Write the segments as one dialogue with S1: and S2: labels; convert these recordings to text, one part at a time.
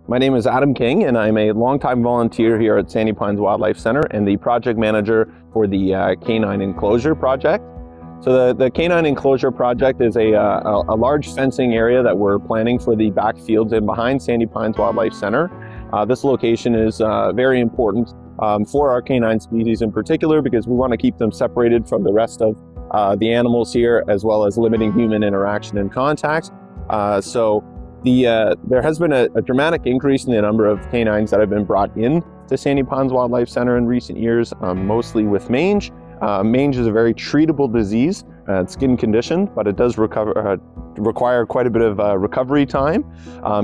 S1: My name is Adam King, and I'm a longtime volunteer here at Sandy Pines Wildlife Center and the project manager for the Canid Enclosure Project. So the Canid Enclosure Project is a large fencing area that we're planning for the back fields and behind Sandy Pines Wildlife Center. This location is very important for our canine species in particular, because we want to keep them separated from the rest of the animals here, as well as limiting human interaction and contact. There has been a dramatic increase in the number of canines that have been brought in to Sandy Pines Wildlife Center in recent years, mostly with mange. Mange is a very treatable disease, skin condition, but it does require quite a bit of recovery time.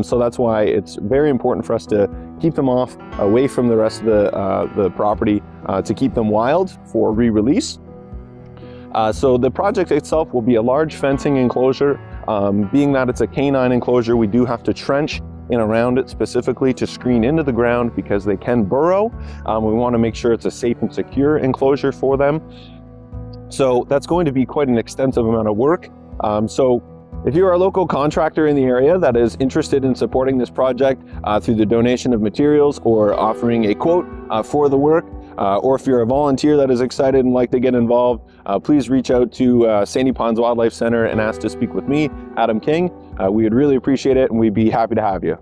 S1: So that's why it's very important for us to keep them away from the rest of the property, to keep them wild for re-release. So the project itself will be a large fencing enclosure. Being that it's a canine enclosure, we do have to trench in around it specifically to screen into the ground, because they can burrow. We want to make sure it's a safe and secure enclosure for them. So that's going to be quite an extensive amount of work. So if you're a local contractor in the area that is interested in supporting this project through the donation of materials or offering a quote for the work, or if you're a volunteer that is excited and like to get involved, please reach out to Sandy Pines Wildlife Center and ask to speak with me, Adam King. We would really appreciate it, and we'd be happy to have you.